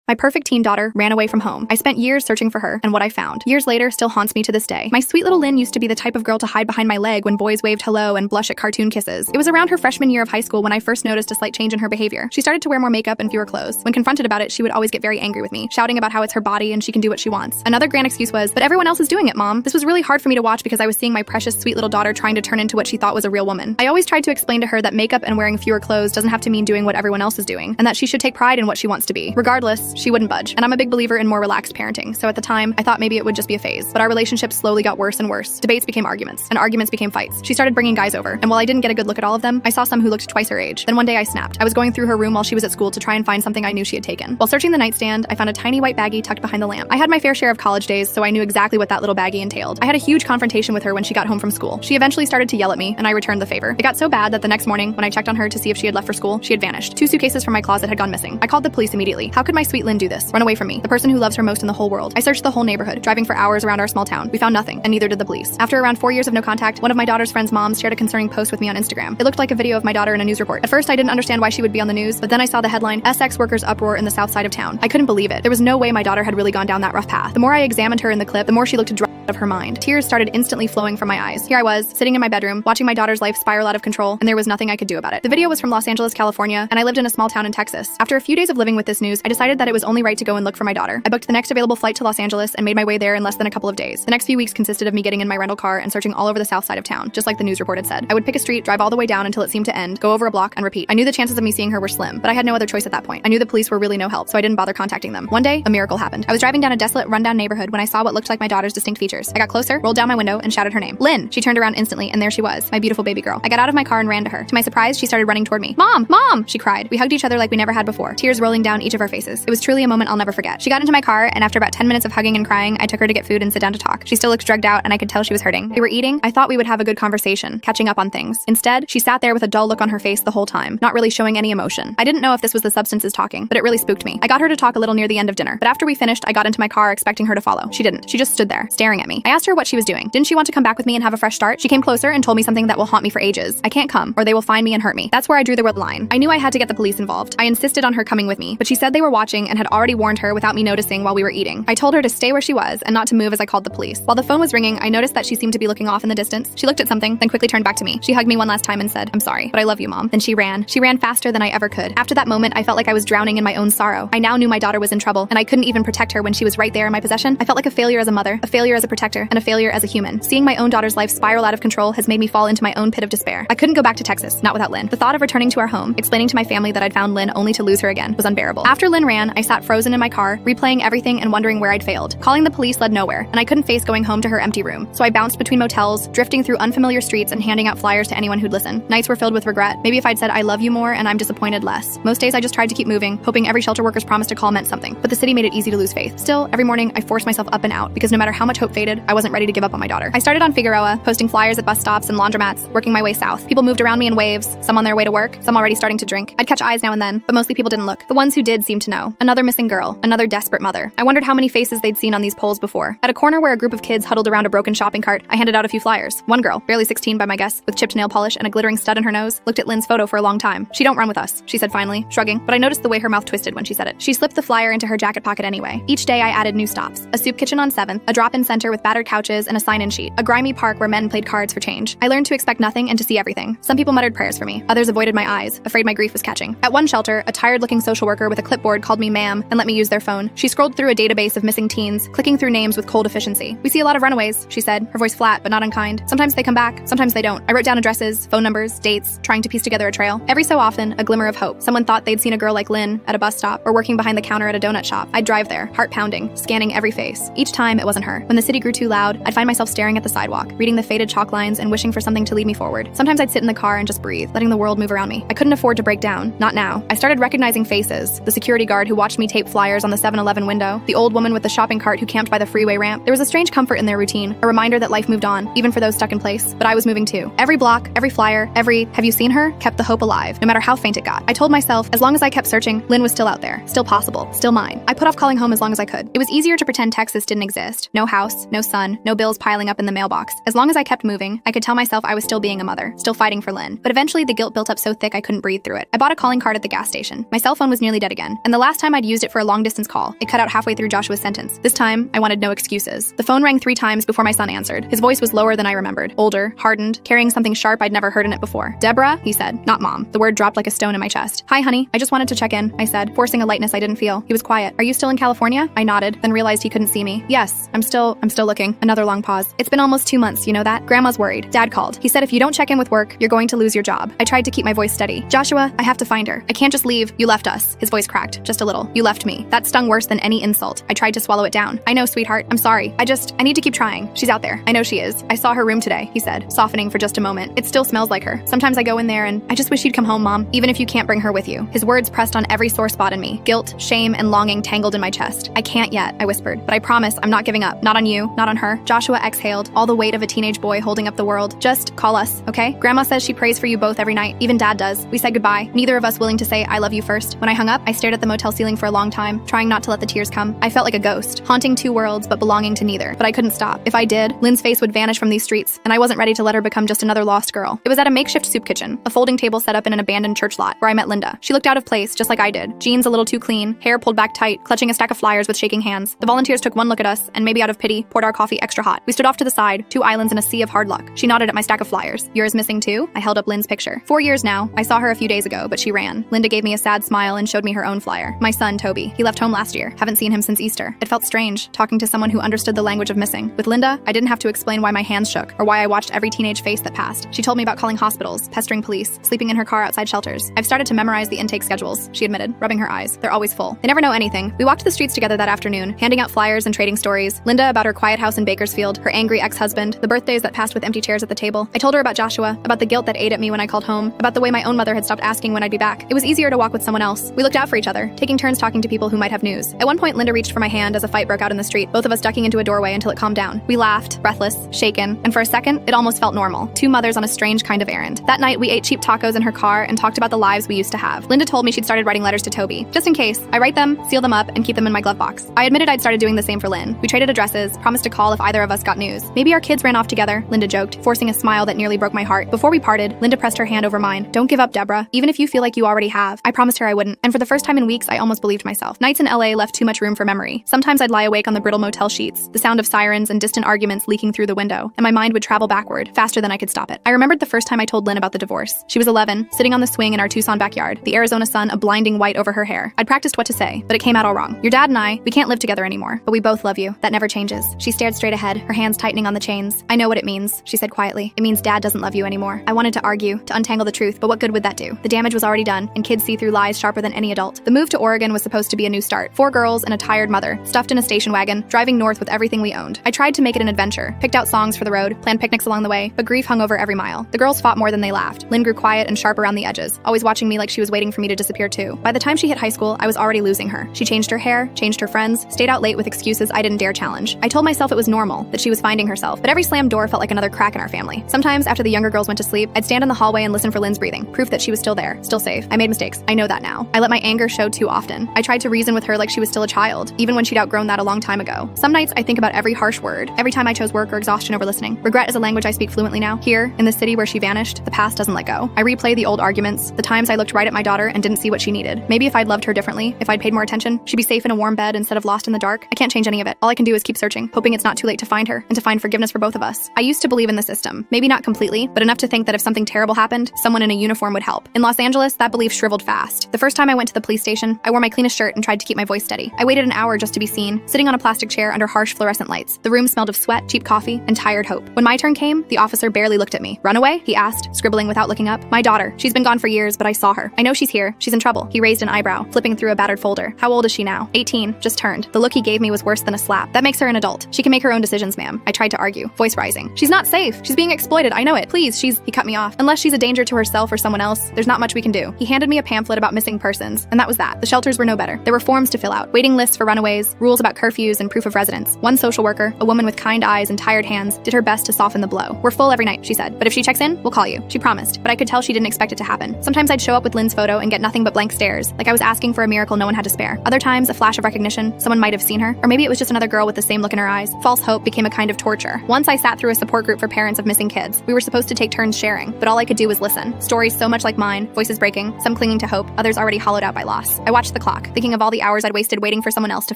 My perfect teen daughter ran away from home. I spent years searching for her, and what I found, years later, still haunts me to this day. My sweet little Lynn used to be the type of girl to hide behind my leg when boys waved hello and blush at cartoon kisses. It was around her freshman year of high school when I first noticed a slight change in her behavior. She started to wear more makeup and fewer clothes. When confronted about it, she would always get very angry with me, shouting about how it's her body and she can do what she wants. Another grand excuse was, "But everyone else is doing it, Mom." This was really hard for me to watch because I was seeing my precious sweet little daughter trying to turn into what she thought was a real woman. I always tried to explain to her that makeup and wearing fewer clothes doesn't have to mean doing what everyone else is doing, and that she should take pride in what she wants to be. Regardless, she wouldn't budge. And I'm a big believer in more relaxed parenting, so at the time, I thought maybe it would just be a phase. But our relationship slowly got worse and worse. Debates became arguments, and arguments became fights. She started bringing guys over, and while I didn't get a good look at all of them, I saw some who looked twice her age. Then one day I snapped. I was going through her room while she was at school to try and find something I knew she had taken. While searching the nightstand, I found a tiny white baggie tucked behind the lamp. I had my fair share of college days, so I knew exactly what that little baggie entailed. I had a huge confrontation with her when she got home from school. She eventually started to yell at me, and I returned the favor. It got so bad that the next morning, when I checked on her to see if she had left for school, she had vanished. 2 suitcases from my closet had gone missing. I called the police immediately. How could my sweet Lynn do this? Run away from me, the person who loves her most in the whole world. I searched the whole neighborhood, driving for hours around our small town. We found nothing, and neither did the police. After around 4 years of no contact, one of my daughter's friends' moms shared a concerning post with me on Instagram. It looked like a video of my daughter in a news report. At first, I didn't understand why she would be on the news, but then I saw the headline, "SX workers uproar in the south side of town." I couldn't believe it. There was no way my daughter had really gone down that rough path. The more I examined her in the clip, the more she looked out of her mind. Tears started instantly flowing from my eyes. Here I was, sitting in my bedroom, watching my daughter's life spiral out of control, and there was nothing I could do about it. The video was from Los Angeles, California, and I lived in a small town in Texas. After a few days of living with this news, I decided that it was only right to go and look for my daughter. I booked the next available flight to Los Angeles and made my way there in less than a couple of days. The next few weeks consisted of me getting in my rental car and searching all over the south side of town, just like the news report had said. I would pick a street, drive all the way down until it seemed to end, go over a block, and repeat. I knew the chances of me seeing her were slim, but I had no other choice at that point. I knew the police were really no help, so I didn't bother contacting them. One day, a miracle happened. I was driving down a desolate, rundown neighborhood when I saw what looked like my daughter's distinct features. I got closer, rolled down my window, and shouted her name. "Lynn!" She turned around instantly, and there she was, my beautiful baby girl. I got out of my car and ran to her. To my surprise, she started running toward me. "Mom! Mom!" she cried. We hugged each other like we never had before, tears rolling down each of our faces. It was truly a moment I'll never forget. She got into my car, and after about 10 minutes of hugging and crying, I took her to get food and sit down to talk. She still looked drugged out, and I could tell she was hurting. We were eating. I thought we would have a good conversation, catching up on things. Instead, she sat there with a dull look on her face the whole time, not really showing any emotion. I didn't know if this was the substances talking, but it really spooked me. I got her to talk a little near the end of dinner, but after we finished, I got into my car expecting her to follow. She didn't. She just stood there, staring at me. I asked her what she was doing. Didn't she want to come back with me and have a fresh start? She came closer and told me something that will haunt me for ages. I can't come, or they will find me and hurt me. That's where I drew the red line. I knew I had to get the police involved. I insisted on her coming with me, but she said they were watching and had already warned her without me noticing while we were eating. I told her to stay where she was and not to move as I called the police. While the phone was ringing, I noticed that she seemed to be looking off in the distance. She looked at something, then quickly turned back to me. She hugged me one last time and said, "I'm sorry, but I love you, Mom." Then she ran. She ran faster than I ever could. After that moment, I felt like I was drowning in my own sorrow. I now knew my daughter was in trouble, and I couldn't even protect her when she was right there in my possession. I felt like a failure as a mother, a failure as a protector, and a failure as a human. Seeing my own daughter's life spiral out of control has made me fall into my own pit of despair. I couldn't go back to Texas, not without Lynn. The thought of returning to our home, explaining to my family that I'd found Lynn only to lose her again, was unbearable. After Lynn ran, I sat frozen in my car, replaying everything and wondering where I'd failed. Calling the police led nowhere, and I couldn't face going home to her empty room. So I bounced between motels, drifting through unfamiliar streets and handing out flyers to anyone who'd listen. Nights were filled with regret. Maybe if I'd said I love you more and I'm disappointed less. Most days I just tried to keep moving, hoping every shelter worker's promise to call meant something. But the city made it easy to lose faith. Still, every morning I forced myself up and out because no matter how much hope faded, I wasn't ready to give up on my daughter. I started on Figueroa, posting flyers at bus stops and laundromats, working my way south. People moved around me in waves, some on their way to work, some already starting to drink. I'd catch eyes now and then, but mostly people didn't look. The ones who did seemed to know. Another missing girl, another desperate mother. I wondered how many faces they'd seen on these poles before. At a corner where a group of kids huddled around a broken shopping cart, I handed out a few flyers. One girl, barely 16 by my guess, with chipped nail polish and a glittering stud in her nose, looked at Lynn's photo for a long time. "She don't run with us," she said finally, shrugging, but I noticed the way her mouth twisted when she said it. She slipped the flyer into her jacket pocket anyway. Each day I added new stops. A soup kitchen on 7th, a drop-in center with battered couches and a sign-in sheet, a grimy park where men played cards for change. I learned to expect nothing and to see everything. Some people muttered prayers for me. Others avoided my eyes, afraid my grief was catching. At one shelter, a tired-looking social worker with a clipboard called me ma'am and let me use their phone. She scrolled through a database of missing teens, clicking through names with cold efficiency. "We see a lot of runaways," she said, her voice flat but not unkind. "Sometimes they come back, sometimes they don't." I wrote down addresses, phone numbers, dates, trying to piece together a trail. Every so often, a glimmer of hope. Someone thought they'd seen a girl like Lynn at a bus stop or working behind the counter at a donut shop. I'd drive there, heart pounding, scanning every face. Each time, it wasn't her. When the city grew too loud, I'd find myself staring at the sidewalk, reading the faded chalk lines and wishing for something to lead me forward. Sometimes I'd sit in the car and just breathe, letting the world move around me. I couldn't afford to break down. Not now. I started recognizing faces. The security guard who watched me tape flyers on the 7-Eleven window, the old woman with the shopping cart who camped by the freeway ramp. There was a strange comfort in their routine, a reminder that life moved on, even for those stuck in place. But I was moving too. Every block, every flyer, every "have you seen her?" kept the hope alive, no matter how faint it got. I told myself, as long as I kept searching, Lynn was still out there, still possible, still mine. I put off calling home as long as I could. It was easier to pretend Texas didn't exist. No house, no sun, no bills piling up in the mailbox. As long as I kept moving, I could tell myself I was still being a mother, still fighting for Lynn. But eventually the guilt built up so thick I couldn't breathe through it. I bought a calling card at the gas station. My cell phone was nearly dead again, and the last time I'd used it for a long-distance call, it cut out halfway through Joshua's sentence. This time, I wanted no excuses. The phone rang 3 times before my son answered. His voice was lower than I remembered, older, hardened, carrying something sharp I'd never heard in it before. "Deborah," he said, not Mom. The word dropped like a stone in my chest. "Hi, honey. I just wanted to check in," I said, forcing a lightness I didn't feel. He was quiet. "Are you still in California?" I nodded, then realized he couldn't see me. "Yes, I'm still looking." Another long pause. "It's been almost 2 months, you know that? Grandma's worried." Dad called. He said if you don't check in with work, you're going to lose your job. I tried to keep my voice steady. "Joshua, I have to find her. I can't just leave. You left us." His voice cracked, just a little. "You left me." That stung worse than any insult. I tried to swallow it down. "I know, sweetheart. I'm sorry. I need to keep trying. She's out there. I know she is. I saw her room today," he said, softening for just a moment. "It still smells like her. Sometimes I go in there and I just wish you'd come home, Mom, even if you can't bring her with you." His words pressed on every sore spot in me. Guilt, shame, and longing tangled in my chest. "I can't yet," I whispered, "but I promise I'm not giving up. Not on you, not on her." Joshua exhaled, all the weight of a teenage boy holding up the world. "Just call us, okay? Grandma says she prays for you both every night. Even Dad does." We said goodbye, neither of us willing to say I love you first. When I hung up, I stared at the motel ceiling for a long time, trying not to let the tears come. I felt like a ghost, haunting 2 worlds but belonging to neither. But I couldn't stop. If I did, Lynn's face would vanish from these streets, and I wasn't ready to let her become just another lost girl. It was at a makeshift soup kitchen, a folding table set up in an abandoned church lot, where I met Linda. She looked out of place, just like I did. Jeans a little too clean, hair pulled back tight, clutching a stack of flyers with shaking hands. The volunteers took one look at us, and maybe out of pity, poured our coffee extra hot. We stood off to the side, 2 islands in a sea of hard luck. She nodded at my stack of flyers. "Yours missing too?" I held up Lynn's picture. 4 years now. I saw her a few days ago, but she ran. Linda gave me a sad smile and showed me her own flyer. "My son, Toby. He left home last year. Haven't seen him since Easter." It felt strange, talking to someone who understood the language of missing. With Linda, I didn't have to explain why my hands shook, or why I watched every teenage face that passed. She told me about calling hospitals, pestering police, sleeping in her car outside shelters. "I've started to memorize the intake schedules," she admitted, rubbing her eyes. "They're always full. They never know anything." We walked the streets together that afternoon, handing out flyers and trading stories. Linda about her quiet house in Bakersfield, her angry ex-husband, the birthdays that passed with empty chairs at the table. I told her about Joshua, about the guilt that ate at me when I called home, about the way my own mother had stopped asking when I'd be back. It was easier to walk with someone else. We looked out for each other, taking turns talking to people who might have news. At one point, Linda reached for my hand as a fight broke out in the street, both of us ducking into a doorway until it calmed down. We laughed, breathless, shaken, and for a second, it almost felt normal. 2 mothers on a strange kind of errand. That night, we ate cheap tacos in her car and talked about the lives we used to have. Linda told me she'd started writing letters to Toby. Just in case, I write them, seal them up, and keep them in my glove box. I admitted I'd started doing the same for Lynn. We traded addresses, promised to call if either of us got news. "Maybe our kids ran off together," Linda joked, forcing a smile that nearly broke my heart. Before we parted, Linda pressed her hand over mine. "Don't give up, Deborah, even if you feel like you already have." I promised her I wouldn't, and for the first time in weeks, I almost believed myself. Nights in LA left too much room for memory. Sometimes I'd lie awake on the brittle motel sheets, the sound of sirens and distant arguments leaking through the window, and my mind would travel backward, faster than I could stop it. I remembered the first time I told Lynn about the divorce. She was 11, sitting on the swing in our Tucson backyard, the Arizona sun a blinding white over her hair. I'd practiced what to say, but it came out all wrong. "Your dad and we can't live together anymore, but we both love you. That never changes." She stared straight ahead, her hands tightening on the chains. "I know what it means," she said quietly. "It means Dad doesn't love you anymore." I wanted to argue, to untangle the truth, but what good would that do? The damage was already done, and kids see through lies sharper than any adult. The move to Oregon was supposed to be a new start. 4 girls and a tired mother, stuffed in a station wagon, driving north with everything we owned. I tried to make it an adventure, picked out songs for the road, planned picnics along the way, but grief hung over every mile. The girls fought more than they laughed. Lynn grew quiet and sharp around the edges, always watching me like she was waiting for me to disappear too. By the time she hit high school, I was already losing her. She changed her hair, changed her friends, stayed out late with excuses I didn't dare challenge. I told myself it was normal, that she was finding herself, but every slammed door felt like another crack in our family. Sometimes, after the younger girls went to sleep, I'd stand in the hallway and listen for Lynn's breathing, proof that she was still there, still safe. I made mistakes. I know that now. I let my anger show too often. I tried to reason with her like she was still a child, even when she'd outgrown that a long time ago. Some nights I think about every harsh word, every time I chose work or exhaustion over listening. Regret is a language I speak fluently now. Here, in the city where she vanished, the past doesn't let go. I replay the old arguments, the times I looked right at my daughter and didn't see what she needed. Maybe if I'd loved her differently, if I'd paid more attention, she'd be safe in a warm bed instead of lost in the dark. I can't change any of it. All I can do is keep searching, hoping it's not too late to find her and to find forgiveness for both of us. I used to believe in the system. Maybe not completely, but enough to think that if something terrible happened, someone in a uniform would help. In Los Angeles, that belief shriveled fast. The first time I went to the police station, I wore my cleanest shirt and tried to keep my voice steady. I waited an hour just to be seen, sitting on a plastic chair under harsh fluorescent lights. The room smelled of sweat, cheap coffee, and tired hope. When my turn came, the officer barely looked at me. "Runaway?" he asked, scribbling without looking up. "My daughter. She's been gone for years, but I saw her. I know she's here. She's in trouble." He raised an eyebrow, flipping through a battered folder. "How old is she now?" 18, just turned. The look he gave me was worse than a slap. "That makes her an adult. She can make her own decisions, ma'am." I tried to argue, voice rising. "She's not safe. She's being exploited. I know it. Please, He cut me off. "Unless she's a danger to herself or someone else, there's not much we can do." He handed me a pamphlet about missing persons, and that was that. The shelters were no better. There were forms to fill out, waiting lists for runaways, rules about curfews and proof of residence. One social worker, a woman with kind eyes and tired hands, did her best to soften the blow. "We're full every night," she said, "but if she checks in, we'll call you." She promised, but I could tell she didn't expect it to happen. Sometimes I'd show up with Lynn's photo and get nothing but blank stares, like I was asking for a miracle no one had to spare. Other times, a flash of recognition, someone might have seen her, or maybe it was just another girl with the same look in her eyes. eyes. False hope became a kind of torture. Once I sat through a support group for parents of missing kids. We were supposed to take turns sharing, but all I could do was listen. Stories so much like mine, voices breaking, some clinging to hope, others already hollowed out by loss. I watched the clock, thinking of all the hours I'd wasted waiting for someone else to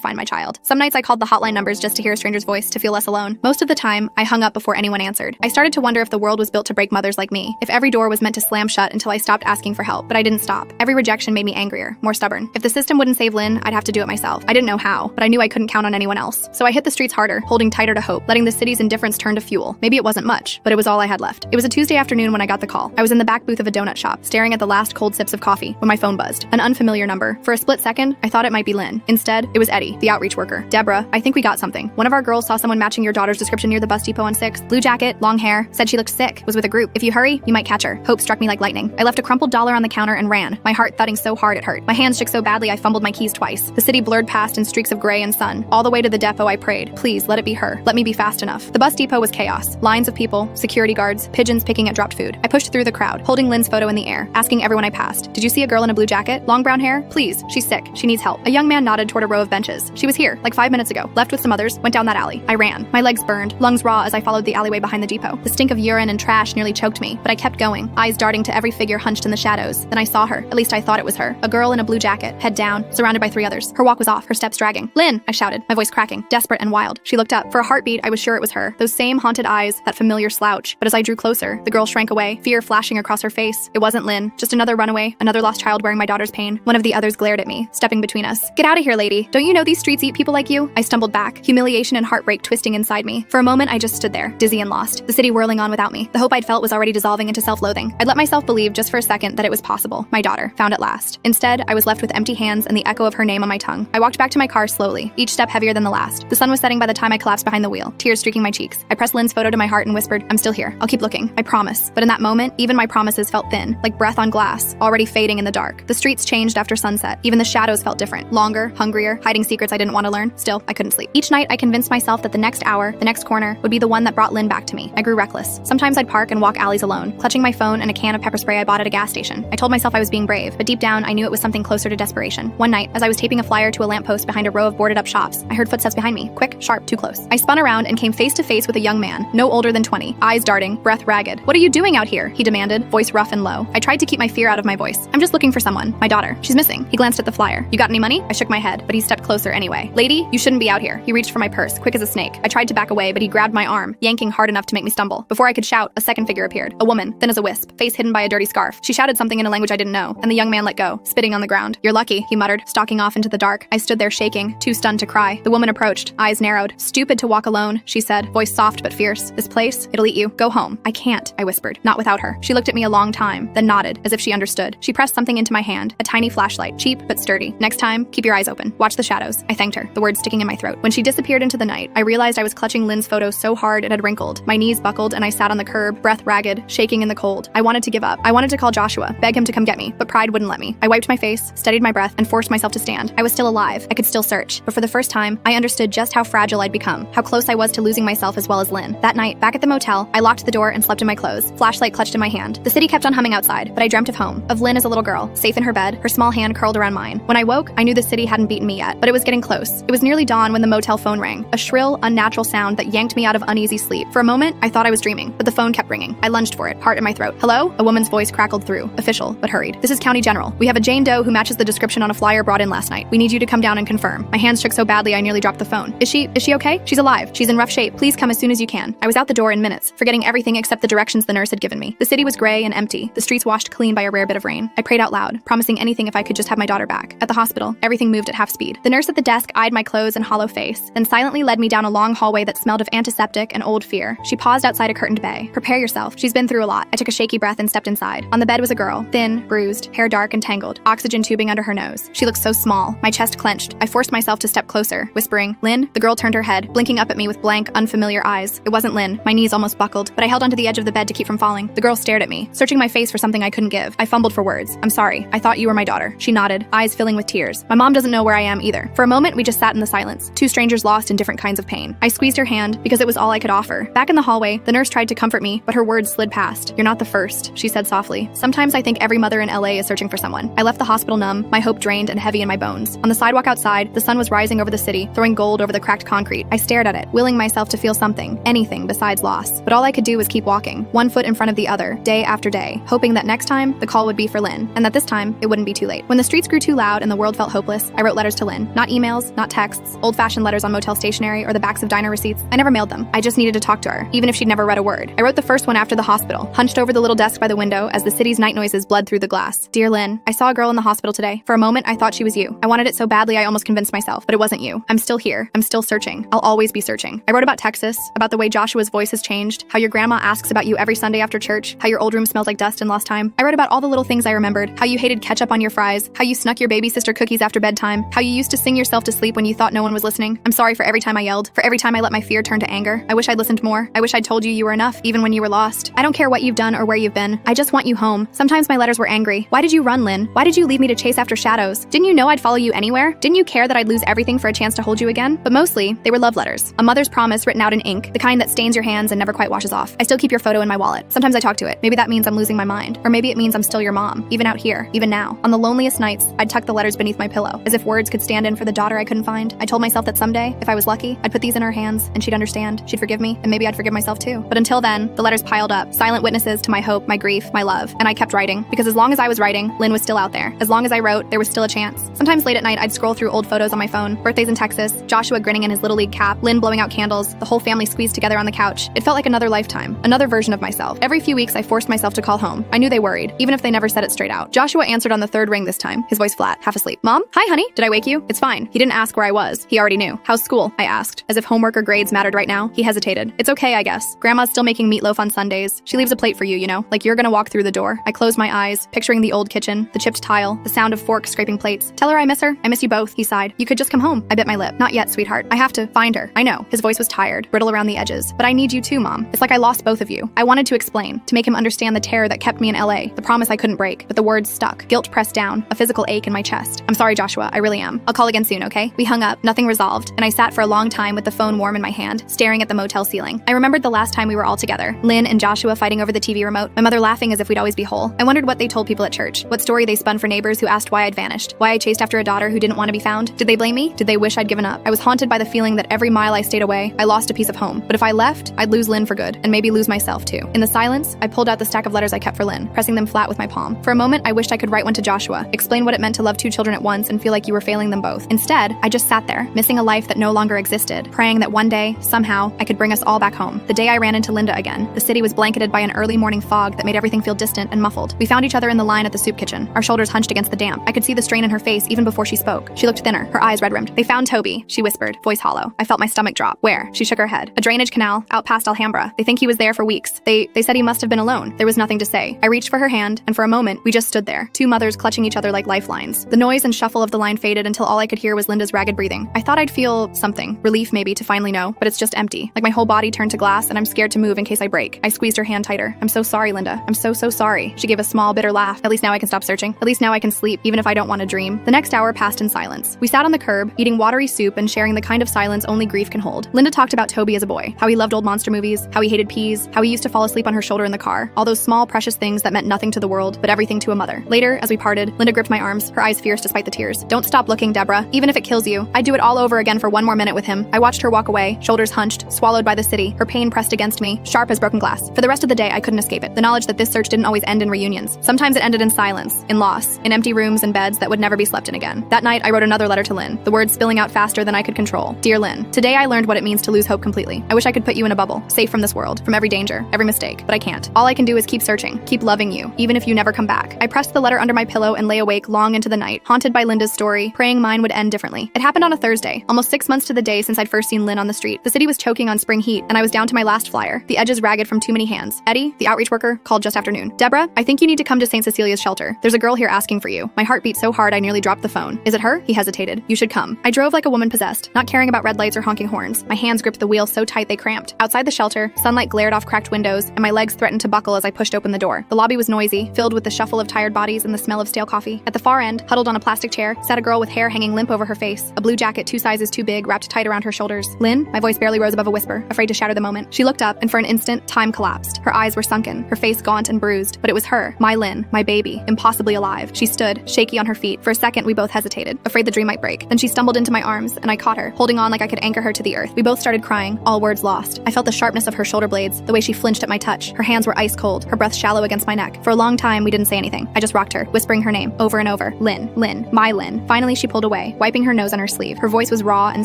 find my child. Some nights I called the hotline numbers just to hear a stranger's voice, to feel less alone. Most of the time, I hung up before anyone answered. I started to wonder if the world was built to break mothers like me, if every door was meant to slam shut until I stopped asking for help, but I didn't stop. Every rejection made me angrier, more stubborn. If the system wouldn't save Lynn, I'd have to do it myself. I didn't know how, but I knew I couldn't count on anyone else. So I hit the streets harder, holding tighter to hope, letting the city's indifference turn to fuel. Maybe it wasn't much, but it was all I had left. It was a Tuesday afternoon when I got the call. I was in the back booth of a donut shop, staring at the last cold sips of coffee, when my phone buzzed. An unfamiliar number. For a split second, I thought it might be Lynn. Instead, it was Eddie, the outreach worker. Deborah, I think we got something. One of our girls saw someone matching your daughter's description near the bus depot on 6th. Blue jacket, long hair, said she looked sick, was with a group. If you hurry, you might catch her. Hope struck me like lightning. I left a crumpled dollar on the counter and ran, my heart thudding so hard it hurt. My hands shook so badly I fumbled my keys twice. The city blurred past in streaks of gray and sun. All the way to the depot I prayed, please let it be her. Let me be fast enough. The bus depot was chaos. Lines of people, security guards, pigeons picking at dropped food. I pushed through the crowd, holding Lynn's photo in the air, asking everyone I passed, did you see a girl in a blue jacket? Long brown hair? Please, she's sick. She needs help. A young man nodded toward a row of benches. She was here, like 5 minutes ago. Left with some others, went down that alley. I ran. My legs burned, lungs raw as I followed the alleyway behind the depot. The stink of urine and trash nearly choked me, but I kept going, eyes darting to every figure hunched in the shadows. Then I saw her. At least I thought it was her. A girl in a blue jacket, head down, surrounded by 3 others. Her walk was off, her steps dragging. Lynn, I shouted, my voice cracking, desperate and wild. She looked up. For a heartbeat, I was sure it was her. Those same haunted eyes, that familiar slouch. But as I drew closer, the girl shrank away, fear flashing across her face. It wasn't Lynn, just another runaway, another lost child wearing my daughter's pain. One of the others glared at me, stepping between us. Get out of here, lady. Don't you know these streets eat people like you? I stumbled back, humiliation and heartbreak twisting inside me. For a moment, I just stood there, dizzy and lost, the city whirling on without me. The hope I'd felt was already dissolving into self-loathing. I'd let myself believe just for a second that it was possible. My daughter, found at last. Instead, I was left with empty hands and the echo of her name on my tongue. I walked back to my car slowly, each step heavier than the last. The sun was setting by the time I collapsed behind the wheel, tears streaking my cheeks. I pressed Lynn's photo to my heart and whispered, I'm still here. I'll keep looking. I promise. But in that moment, even my promises felt thin, like breath on glass, already fading in the dark. The streets changed after sunset. Even the shadows felt different, longer, hungrier, hiding secrets I didn't want to learn. Still, I couldn't sleep. Each night, I convinced myself that the next hour, the next corner, would be the one that brought Lynn back to me. I grew reckless. Sometimes I'd park and walk alleys alone, clutching my phone and a can of pepper spray I bought at a gas station. I told myself I was being brave, but deep down, I knew it was something closer to desperation. One night, as I was taping a flyer to a lamppost behind a row of boarded-up shops, I heard footsteps behind me, quick, sharp, too close. I spun around and came face to face with a young man, no older than 20, eyes darting, breath ragged. What are you doing out here? He demanded, voice rough and low. I tried to keep my fear out of my voice. I'm just looking for someone. My daughter. She's missing. He glanced at the flyer. You got any money? I shook my head, but he stepped closer anyway. Lady, you shouldn't be out here. He reached for my purse, quick as a snake. I tried to back away, but he grabbed my arm, yanking hard enough to make me stumble. Before I could shout, a second figure appeared. A woman, thin as a wisp, face hidden by a dirty scarf. She shouted something in a language I didn't know, and the young man let go, spitting on the ground. You're lucky, he muttered, stalking off into the dark. I stood there shaking, too stunned to cry. The woman approached, eyes narrowed. Stupid to walk alone, she said, voice soft but fierce. This place, it'll eat you. Go home. I can't, I whispered. Not without her. She looked at me a long time, then nodded, as if she understood. She pressed something into my hand, a tiny flashlight, cheap but sturdy. Next time, keep your eyes open. Watch the shadows. I thanked her, the words sticking in my throat. When she disappeared into the night, I realized I was clutching Lynn's photo so hard it had wrinkled. My knees buckled and I sat on the curb, breath ragged, shaking in the cold. I wanted to give up. I wanted to call Joshua, beg him to come get me, but pride wouldn't let me. I wiped my face, steadied my breath, and forced myself to stand. I was still alive. I could still search. But for the first time, I understood just how fragile I'd become, how close I was to losing myself as well as Lynn. That night, back at the motel, I locked the door and slept in my clothes, flashlight clutched in my hand. The city kept on humming outside, but I dreamt of home, of Lynn as a little girl, safe in her bed, her small hand curled around mine. When I woke, I knew the city hadn't beaten me yet, but it was getting close. It was nearly dawn when the motel phone rang, a shrill, unnatural sound that yanked me out of uneasy sleep. For a moment, I thought I was dreaming, but the phone kept ringing. I lunged for it, heart in my throat. Hello? A woman's voice crackled through, official, but hurried. This is County General. We have a Jane Doe who matches the description on a flyer brought in last night. We need you to come down and confirm. My hands shook so badly I nearly dropped the phone. Is she okay? She's alive. She's in rough shape. Please come as soon as you can. I was out the door in minutes, forgetting everything except the directions the nurse had given me. The city was gray and empty, the streets washed clean by a rare bit of rain. I prayed out loud, promising anything if I could just have my daughter back. At the hospital, everything moved at half speed. The nurse at the desk eyed my clothes and hollow face, then silently led me down a long hallway that smelled of antiseptic and old fear. She paused outside a curtained bay. Prepare yourself. She's been through a lot. I took a shaky breath and stepped inside. On the bed was a girl, thin, bruised, hair dark and tangled, oxygen tubing under her nose. She looked so small. My chest clenched. I forced myself to step closer, whispering, Lynn? The girl turned her head, blinking up at me with blank, unfamiliar eyes. It wasn't Lynn. My knees almost buckled, but I held onto the edge of the bed to keep from falling. The girl stared at me, searching my face for something I couldn't give. I fumbled for words. I'm sorry. I thought you were my daughter. She nodded, eyes filling with tears. My mom doesn't know where I am either. For a moment, we just sat in the silence, two strangers lost in different kinds of pain. I squeezed her hand because it was all I could offer. Back in the hallway, the nurse tried to comfort me, but her words slid past. You're not the first, she said softly. Sometimes I think every mother in LA is searching for someone. I left the hospital numb, my hope drained and heavy in my bones. On the sidewalk outside, the sun was rising over the city, throwing gold over the cracked concrete concrete. I stared at it, willing myself to feel something, anything besides loss. But all I could do was keep walking, one foot in front of the other, day after day, hoping that next time the call would be for Lynn, and that this time it wouldn't be too late. When the streets grew too loud and the world felt hopeless, I wrote letters to Lynn. Not emails, not texts, old-fashioned letters on motel stationery or the backs of diner receipts. I never mailed them. I just needed to talk to her, even if she'd never read a word. I wrote the first one after the hospital, hunched over the little desk by the window as the city's night noises bled through the glass. Dear Lynn, I saw a girl in the hospital today. For a moment, I thought she was you. I wanted it so badly I almost convinced myself, but it wasn't you. I'm still here. I'm still searching. I'll always be searching. I wrote about Texas, about the way Joshua's voice has changed, how your grandma asks about you every Sunday after church, how your old room smells like dust and lost time. I wrote about all the little things I remembered, how you hated ketchup on your fries, how you snuck your baby sister cookies after bedtime, how you used to sing yourself to sleep when you thought no one was listening. I'm sorry for every time I yelled, for every time I let my fear turn to anger. I wish I'd listened more. I wish I'd told you you were enough, even when you were lost. I don't care what you've done or where you've been. I just want you home. Sometimes my letters were angry. Why did you run, Lynn? Why did you leave me to chase after shadows? Didn't you know I'd follow you anywhere? Didn't you care that I'd lose everything for a chance to hold you again? But mostly, they were love letters. A mother's promise written out in ink, the kind that stains your hands and never quite washes off. I still keep your photo in my wallet. Sometimes I talk to it. Maybe that means I'm losing my mind. Or maybe it means I'm still your mom, even out here, even now. On the loneliest nights, I'd tuck the letters beneath my pillow, as if words could stand in for the daughter I couldn't find. I told myself that someday, if I was lucky, I'd put these in her hands, and she'd understand. She'd forgive me, and maybe I'd forgive myself too. But until then, the letters piled up, silent witnesses to my hope, my grief, my love. And I kept writing, because as long as I was writing, Lynn was still out there. As long as I wrote, there was still a chance. Sometimes late at night, I'd scroll through old photos on my phone. Birthdays in Texas, Joshua grinning in his Little League cap, Lynn blowing out candles, the whole family squeezed together on the couch. It felt like another lifetime, another version of myself. Every few weeks, I forced myself to call home. I knew they worried, even if they never said it straight out. Joshua answered on the third ring this time, his voice flat, half asleep. Mom? Hi, honey. Did I wake you? It's fine. He didn't ask where I was. He already knew. How's school? I asked. As if homework or grades mattered right now, he hesitated. It's okay, I guess. Grandma's still making meatloaf on Sundays. She leaves a plate for you, you know, like you're gonna walk through the door. I closed my eyes, picturing the old kitchen, the chipped tile, the sound of forks scraping plates. Tell her I miss her. I miss you both, he sighed. You could just come home. I bit my lip. Not yet, sweetheart. I have to find her. I know. His voice was tired, brittle around the edges. But I need you too, Mom. It's like I lost both of you. I wanted to explain, to make him understand the terror that kept me in LA, the promise I couldn't break, but the words stuck, guilt pressed down, a physical ache in my chest. I'm sorry, Joshua. I really am. I'll call again soon, okay? We hung up, nothing resolved, and I sat for a long time with the phone warm in my hand, staring at the motel ceiling. I remembered the last time we were all together, Lynn and Joshua fighting over the TV remote, my mother laughing as if we'd always be whole. I wondered what they told people at church, what story they spun for neighbors who asked why I'd vanished, why I chased after a daughter who didn't want to be found. Did they blame me? Did they wish I'd given up? I was haunted by the feeling that every mile I stayed away, I lost a piece of home. But if I left, I'd lose Lynn for good, and maybe lose myself too. In the silence, I pulled out the stack of letters I kept for Lynn, pressing them flat with my palm. For a moment, I wished I could write one to Joshua, explain what it meant to love two children at once and feel like you were failing them both. Instead, I just sat there, missing a life that no longer existed, praying that one day, somehow, I could bring us all back home. The day I ran into Linda again, the city was blanketed by an early morning fog that made everything feel distant and muffled. We found each other in the line at the soup kitchen, our shoulders hunched against the damp. I could see the strain in her face even before she spoke. She looked thinner, her eyes red-rimmed. They found Toby, she whispered, voice hollow. I felt my stomach drop. Where? She shook her head. A drainage canal, out past Alhambra. They think he was there for weeks. They said he must have been alone. There was nothing to say. I reached for her hand, and for a moment, we just stood there, two mothers clutching each other like lifelines. The noise and shuffle of the line faded until all I could hear was Linda's ragged breathing. I thought I'd feel something, relief maybe, to finally know, but it's just empty. Like my whole body turned to glass, and I'm scared to move in case I break. I squeezed her hand tighter. I'm so sorry, Linda. I'm so sorry. She gave a small, bitter laugh. At least now I can stop searching. At least now I can sleep, even if I don't want to dream. The next hour passed in silence. We sat on the curb, eating watery soup and sharing the kind of silence only grief can hold. Linda talked about Toby as a boy, how he loved old monster movies, how he hated peas, how he used to fall asleep on her shoulder in the car. All those small, precious things that meant nothing to the world, but everything to a mother. Later, as we parted, Linda gripped my arms, her eyes fierce despite the tears. Don't stop looking, Deborah. Even if it kills you, I'd do it all over again for one more minute with him. I watched her walk away, shoulders hunched, swallowed by the city, her pain pressed against me, sharp as broken glass. For the rest of the day, I couldn't escape it. The knowledge that this search didn't always end in reunions. Sometimes it ended in silence, in loss, in empty rooms and beds that would never be slept in again. That night, I wrote another letter to Lynn, the words spilling out faster than I could control. Dear Lynn, today I learned what it means to lose hope completely. I wish I could put you in a bubble, safe from this world, from every danger, every mistake, but I can't. All I can do is keep searching, keep loving you, even if you never come back. I pressed the letter under my pillow and lay awake long into the night, haunted by Linda's story, praying mine would end differently. It happened on a Thursday, almost 6 months to the day since I'd first seen Lynn on the street. The city was choking on spring heat, and I was down to my last flyer, the edges ragged from too many hands. Eddie, the outreach worker, called just after noon. Deborah, I think you need to come to St. Cecilia's shelter. There's a girl here asking for you. My heart beat so hard I nearly dropped the phone. Is it her? He hesitated. You should come. I drove like a woman possessed, not caring about red lights or honking horns. My hands gripped the wheel so tight they cramped. Outside the shelter, sunlight glared off cracked windows, and my legs threatened to buckle as I pushed open the door. The lobby was noisy, filled with the shuffle of tired bodies and the smell of stale coffee. At the far end, huddled on a plastic chair, sat a girl with hair hanging limp over her face, a blue jacket 2 sizes too big wrapped tight around her shoulders. Lynn? My voice barely rose above a whisper, afraid to shatter the moment. She looked up, and for an instant, time collapsed. Her eyes were sunken, her face gaunt and bruised, but it was her, my Lynn, my baby, impossibly alive. She stood, shaky on her feet. For a second, we both hesitated, afraid the dream might break. Then she stumbled into my arms, and I caught her, holding on like like I could anchor her to the earth. We both started crying, all words lost. I felt the sharpness of her shoulder blades, the way she flinched at my touch. Her hands were ice cold, her breath shallow against my neck. For a long time, we didn't say anything. I just rocked her, whispering her name over and over. Lynn, Lynn, my Lynn. Finally, she pulled away, wiping her nose on her sleeve. Her voice was raw and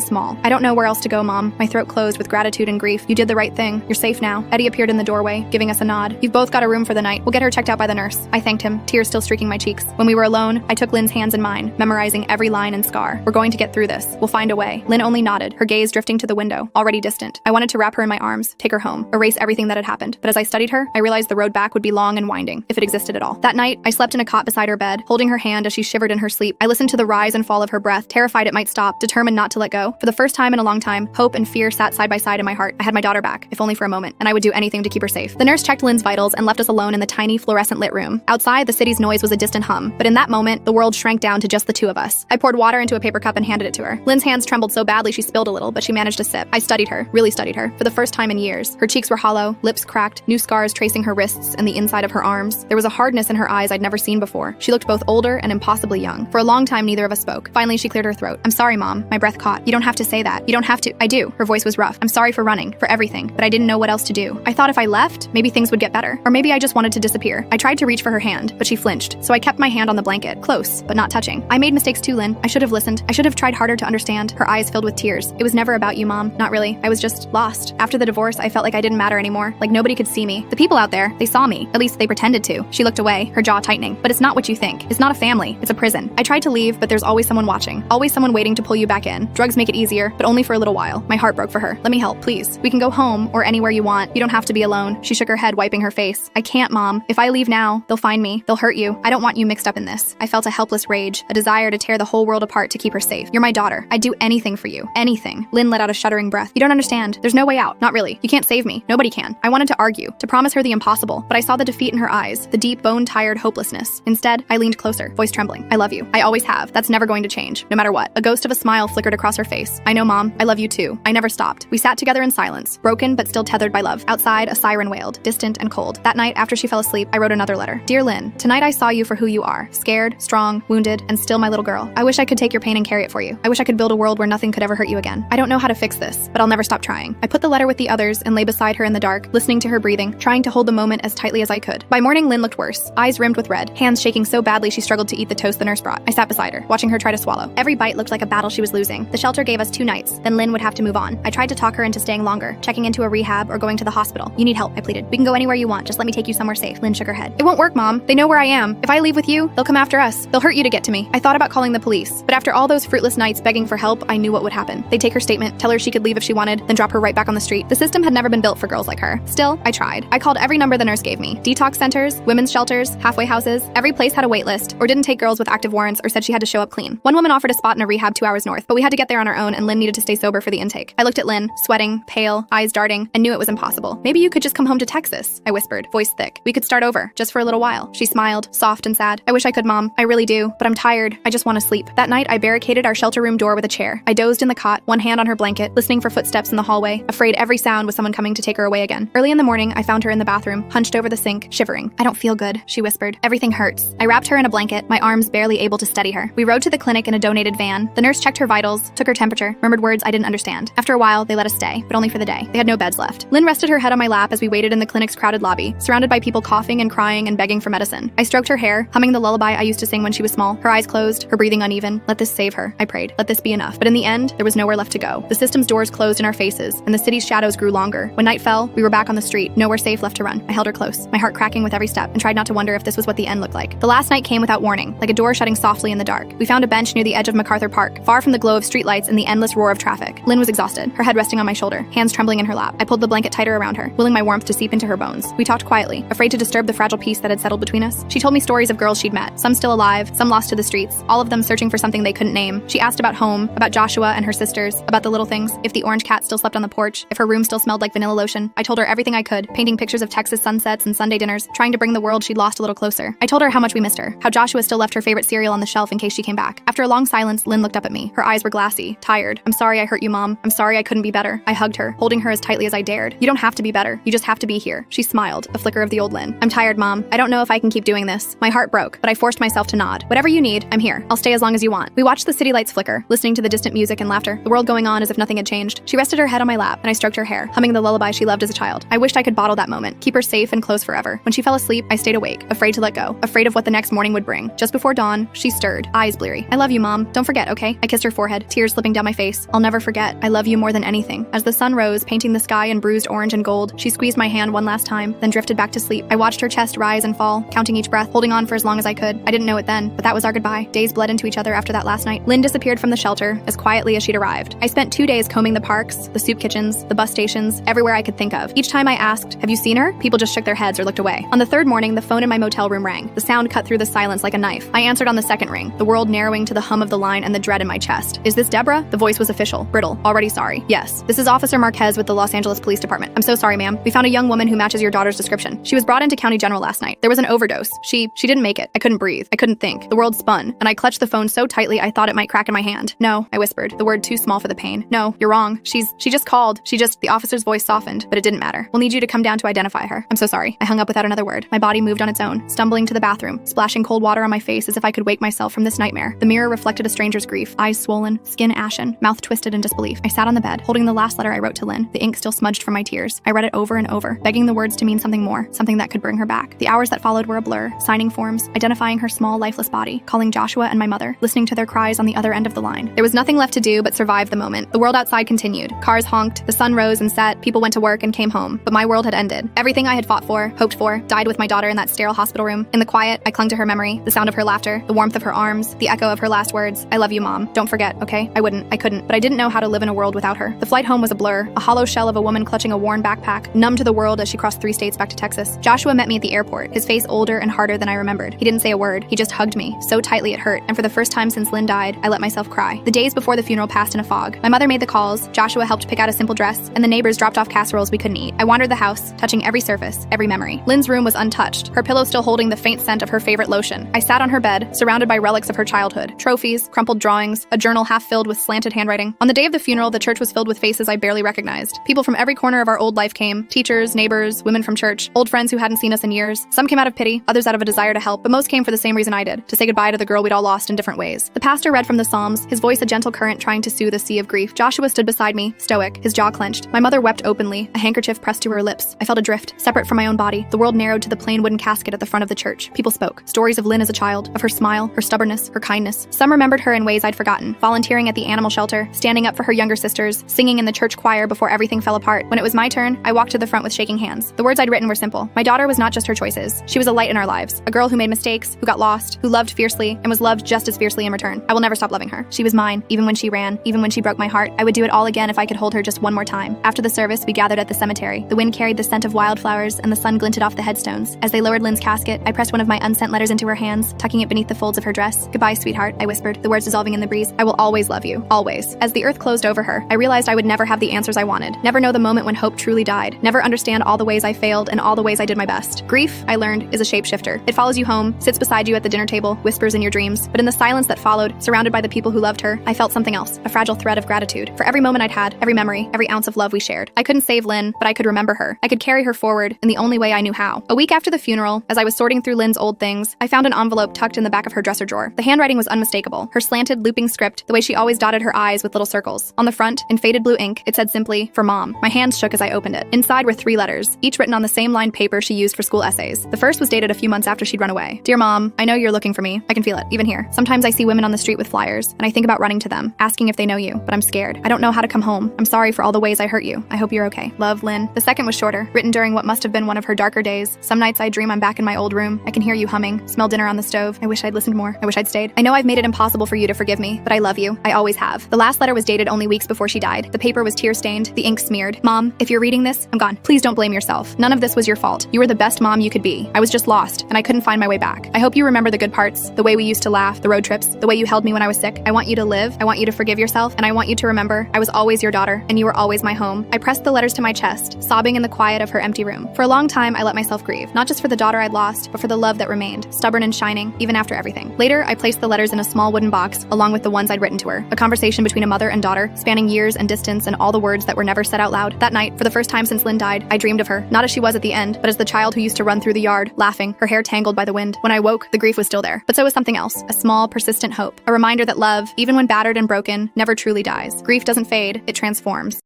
small. I don't know where else to go, Mom. My throat closed with gratitude and grief. You did the right thing. You're safe now. Eddie appeared in the doorway, giving us a nod. You've both got a room for the night. We'll get her checked out by the nurse. I thanked him, tears still streaking my cheeks. When we were alone, I took Lynn's hands in mine, memorizing every line and scar. We're going to get through this. We'll find a way. Lynn only nodded, her gaze drifting to the window, already distant. I wanted to wrap her in my arms, take her home, erase everything that had happened. But as I studied her, I realized the road back would be long and winding, if it existed at all. That night, I slept in a cot beside her bed, holding her hand as she shivered in her sleep. I listened to the rise and fall of her breath, terrified it might stop, determined not to let go. For the first time in a long time, hope and fear sat side by side in my heart. I had my daughter back, if only for a moment, and I would do anything to keep her safe. The nurse checked Lynn's vitals and left us alone in the tiny fluorescent lit room. Outside, the city's noise was a distant hum, but in that moment, the world shrank down to just the two of us. I poured water into a paper cup and handed it to her. Lynn's hands trembled so badly she spilled a little, but she managed to sip. I studied her, really studied her, for the first time in years. Her cheeks were hollow, lips cracked, new scars tracing her wrists and the inside of her arms. There was a hardness in her eyes I'd never seen before. She looked both older and impossibly young. For a long time, neither of us spoke. Finally, she cleared her throat. I'm sorry, Mom. My breath caught. You don't have to say that. You don't have to. I do. Her voice was rough. I'm sorry for running, for everything, but I didn't know what else to do. I thought if I left, maybe things would get better. Or maybe I just wanted to disappear. I tried to reach for her hand, but she flinched, so I kept my hand on the blanket, close, but not touching. I made mistakes too, Lynn. I should have listened. I should have tried harder to understand. Her eyes filled with tears. It was never about you, Mom. Not really. I was just lost. After the divorce, I felt like I didn't matter anymore, like nobody could see me. The people out there, they saw me. At least they pretended to. She looked away, her jaw tightening. But it's not what you think. It's not a family. It's a prison. I tried to leave, but there's always someone watching. Always someone waiting to pull you back in. Drugs make it easier, but only for a little while. My heart broke for her. Let me help, please. We can go home or anywhere you want. You don't have to be alone. She shook her head, wiping her face. I can't, Mom. If I leave now, they'll find me. They'll hurt you. I don't want you mixed up in this. I felt a helpless rage, a desire to tear the whole world apart to keep her safe. You're my daughter. I'd do anything for you. Anything. Lynn let out a shuddering breath. You don't understand. There's no way out. Not really. You can't save me. Nobody can. I wanted to argue, to promise her the impossible, but I saw the defeat in her eyes, the deep, bone-tired hopelessness. Instead, I leaned closer, voice trembling. I love you. I always have. That's never going to change, no matter what. A ghost of a smile flickered across her face. I know, Mom. I love you too. I never stopped. We sat together in silence, broken but still tethered by love. Outside, a siren wailed, distant and cold. That night, after she fell asleep, I wrote another letter. Dear Lynn, tonight I saw you for who you are. Scared, strong, wounded, and still my little girl. I wish I could take your pain and carry it for you. I wish I could build a world where nothing could ever hurt you again. I don't know how to fix this, but I'll never stop trying. I put the letter with the others and lay beside her in the dark, listening to her breathing, trying to hold the moment as tightly as I could. By morning, Lynn looked worse, eyes rimmed with red, hands shaking so badly she struggled to eat the toast the nurse brought. I sat beside her, watching her try to swallow. Every bite looked like a battle she was losing. The shelter gave us 2 nights, then Lynn would have to move on. I tried to talk her into staying longer, checking into a rehab or going to the hospital. You need help, I pleaded. We can go anywhere you want, just let me take you somewhere safe. Lynn shook her head. It won't work, Mom. They know where I am. If I leave with you, they'll come after us. They'll hurt you to get to me. I thought about calling the police, but after all those fruitless nights begging for help, I knew what would happen. They'd take her statement, tell her she could leave if she wanted, then drop her right back on the street. The system had never been built for girls like her. Still, I tried. I called every number the nurse gave me. Detox centers, women's shelters, halfway houses. Every place had a wait list, or didn't take girls with active warrants, or said she had to show up clean. One woman offered a spot in a rehab 2 hours north, but we had to get there on our own, and Lynn needed to stay sober for the intake. I looked at Lynn, sweating, pale, eyes darting, and knew it was impossible. Maybe you could just come home to Texas, I whispered, voice thick. We could start over, just for a little while. She smiled, soft and sad. I wish I could, Mom. I really do, but I'm tired. I just want to sleep. That night, I barricaded our shelter room door with a chair. I dozed in the cot, one hand on her blanket, listening for footsteps in the hallway, afraid every sound was someone coming to take her away again. Early in the morning, I found her in the bathroom, hunched over the sink, shivering. I don't feel good, she whispered. Everything hurts. I wrapped her in a blanket, my arms barely able to steady her. We rode to the clinic in a donated van. The nurse checked her vitals, took her temperature, murmured words I didn't understand. After a while, they let us stay, but only for the day. They had no beds left. Lynn rested her head on my lap as we waited in the clinic's crowded lobby, surrounded by people coughing and crying and begging for medicine. I stroked her hair, humming the lullaby I used to sing when she was small. Her eyes closed, her breathing uneven. Let this save her, I prayed. Let this be enough. But in the end, there was nowhere left to go. The system's doors closed in our faces, and the city's shadows grew longer. When night fell, we were back on the street, nowhere safe left to run. I held her close, my heart cracking with every step, and tried not to wonder if this was what the end looked like. The last night came without warning, like a door shutting softly in the dark. We found a bench near the edge of MacArthur Park, far from the glow of streetlights and the endless roar of traffic. Lynn was exhausted, her head resting on my shoulder, hands trembling in her lap. I pulled the blanket tighter around her, willing my warmth to seep into her bones. We talked quietly, afraid to disturb the fragile peace that had settled between us. She told me stories of girls she'd met, some still alive, some lost to the streets, all of them searching for something they couldn't name. She asked about home, about Joshua and her sisters, about the little things, if the orange cat still slept on the porch, if her room still smelled like vanilla lotion. I told her everything I could, painting pictures of Texas sunsets and Sunday dinners, trying to bring the world she'd lost a little closer. I told her how much we missed her, how Joshua still left her favorite cereal on the shelf in case she came back. After a long silence, Lynn looked up at me. Her eyes were glassy, tired. I'm sorry I hurt you, Mom. I'm sorry I couldn't be better. I hugged her, holding her as tightly as I dared. You don't have to be better. You just have to be here. She smiled, a flicker of the old Lynn. I'm tired, Mom. I don't know if I can keep doing this. My heart broke, but I forced myself to nod. Whatever you need, I'm here. I'll stay as long as you want. We watched the city lights flicker, listening to the distant music and laughter. the world going on as if nothing had changed. She rested her head on my lap, and I stroked her hair, humming the lullaby she loved as a child. I wished I could bottle that moment, keep her safe and close forever. When she fell asleep, I stayed awake, afraid to let go, afraid of what the next morning would bring. Just before dawn, she stirred, eyes bleary. I love you, Mom. Don't forget, okay? I kissed her forehead, tears slipping down my face. I'll never forget. I love you more than anything. As the sun rose, painting the sky in bruised orange and gold, she squeezed my hand one last time, then drifted back to sleep. I watched her chest rise and fall, counting each breath, holding on for as long as I could. I didn't know it then, but that was our goodbye. Days bled into each other after that last night. Lynn disappeared from the shelter as quietly as she'd arrived. I spent 2 days combing the parks, the soup kitchens, the bus stations, everywhere I could think of. Each time I asked, "Have you seen her?" people just shook their heads or looked away. On the third morning, the phone in my motel room rang. The sound cut through the silence like a knife. I answered on the second ring, the world narrowing to the hum of the line and the dread in my chest. "Is this Deborah?" The voice was official, brittle, already sorry. "Yes, this is Officer Marquez with the Los Angeles Police Department. I'm so sorry, ma'am. We found a young woman who matches your daughter's description. She was brought into County General last night. There was an overdose. She didn't make it. I couldn't breathe. I couldn't think. The world spun, and I clutched the phone so tightly I thought it might crack in my hand. No," I whispered, the word too small for the pain. "No, you're wrong. She just called. The officer's voice softened, but it didn't matter. We'll need you to come down to identify her. I'm so sorry." I hung up without another word. My body moved on its own, stumbling to the bathroom, splashing cold water on my face as if I could wake myself from this nightmare. The mirror reflected a stranger's grief, eyes swollen, skin ashen, mouth twisted in disbelief. I sat on the bed, holding the last letter I wrote to Lynn, the ink still smudged from my tears. I read it over and over, begging the words to mean something more, something that could bring her back. The hours that followed were a blur, signing forms, identifying her small, lifeless body, calling Joshua and my mother, listening to their cries on the other end of the line. There was nothing left to do but survive the moment. The world outside continued. Cars honked, the sun rose and set, people went to work and came home. But my world had ended. Everything I had fought for, hoped for, died with my daughter in that sterile hospital room. In the quiet, I clung to her memory, the sound of her laughter, the warmth of her arms, the echo of her last words. "I love you, Mom. Don't forget, okay?" I couldn't, but I didn't know how to live in a world without her. The flight home was a blur, a hollow shell of a woman clutching a worn backpack, numb to the world as she crossed 3 states back to Texas. Joshua met me at the airport, his face older and harder than I remembered. He didn't say a word. He just hugged me, so tightly it hurt, and for the first time since Lynn died, I let myself cry. The days before the funeral passed in a fog. My mother made the calls, Joshua helped pick out a simple dress, and the neighbors dropped off casseroles we couldn't eat. I wandered the house, touching every surface, every memory. Lynn's room was untouched, her pillow still holding the faint scent of her favorite lotion. I sat on her bed, surrounded by relics of her childhood, trophies, crumpled drawings, a journal half filled with slanted handwriting. On the day of the funeral, the church was filled with faces I barely recognized. People from every corner of our old life came, teachers, neighbors, women from church, old friends who hadn't seen us in years. Some came out of pity, others out of a desire to help, but most came for the same reason I did, to say goodbye to the girl we'd all lost in different ways. The pastor read from the Psalms, his voice a gentle current trying to soothe a sea of grief. Joshua stood beside me, stoic, his jaw clenched. My mother wept openly, a handkerchief pressed to her lips. I felt adrift, separate from my own body. The world narrowed to the plain wooden casket at the front of the church. People spoke. Stories of Lynn as a child, of her smile, her stubbornness, her kindness. Some remembered her in ways I'd forgotten, volunteering at the animal shelter, standing up for her younger sisters, singing in the church choir before everything fell apart. When it was my turn, I walked to the front with shaking hands. The words I'd written were simple. My daughter was not just her choices. She was a light in our lives, a girl who made mistakes, who got lost, who loved fiercely, and was loved just as fiercely in return. I will never stop loving her. She was mine, even when she ran, even when she broke my heart. I would do it all again if I could hold her just one more time. After the service, we gathered at the cemetery. The wind carried the scent of wildflowers, and the sun glinted off the headstones. As they lowered Lynn's casket, I pressed one of my unsent letters into her hands, tucking it beneath the folds of her dress. "Goodbye, sweetheart," I whispered, the words dissolving in the breeze. "I will always love you. Always." As the earth closed over her, I realized I would never have the answers I wanted, never know the moment when hope truly died, never understand all the ways I failed and all the ways I did my best. Grief, I learned, is a shapeshifter. It follows you home, sits beside you at the dinner table, whispers in your dreams. But in the silence that followed, surrounded by the people who loved her, I felt something else, a fragile thread of gratitude for every moment I'd had, every memory, every ounce of love we shared. I couldn't save Lynn, but I could remember her. I could carry her forward in the only way I knew how. A week after the funeral, as I was sorting through Lynn's old things, I found an envelope tucked in the back of her dresser drawer. The handwriting was unmistakable, her slanted, looping script, the way she always dotted her I's with little circles. On the front, in faded blue ink, it said simply, "For Mom." My hands shook as I opened it. Inside were 3 letters, each written on the same lined paper she used for school essays. The first was dated a few months after she'd run away. "Dear Mom, I know you're looking for me. I can feel it, even here. Sometimes I see women on the street with flyers, and I think about running to them, asking if they know you, but I'm scared. I don't know how to come home. I'm sorry for all the ways I hurt you. I hope you're okay. Love, Lynn." The second was shorter, written during what must have been one of her darker days. "Some nights I dream I'm back in my old room. I can hear you humming, smell dinner on the stove. I wish I'd listened more. I wish I'd stayed. I know I've made it impossible for you to forgive me, but I love you. I always have." The last letter was dated only weeks before she died. The paper was tear-stained, the ink smeared. "Mom, if you're reading this, I'm gone. Please don't blame yourself. None of this was your fault. You were the best mom you could be. I was just lost, and I couldn't find my way back. I hope you remember the good parts, the way we used to laugh, the road trips, the way you held me when I was sick. I want you to live, I want you to forgive yourself, and I want you to remember I was always your daughter, and you were always my home." I pressed the letters to my chest, sobbing in the quiet of her empty room. For a long time, I let myself grieve, not just for the daughter I'd lost, but for the love that remained, stubborn and shining, even after everything. Later, I placed the letters in a small wooden box, along with the ones I'd written to her, a conversation between a mother and daughter, spanning years and distance and all the words that were never said out loud. That night, for the first time since Lynn died, I dreamed of her, not as she was at the end, but as the child who used to run through the yard, laughing, her hair tangled by the wind. When I woke, the grief was still there, but so was something else, a small, persistent hope, a reminder that love, even when battered and broken, never never truly dies. Grief doesn't fade, it transforms.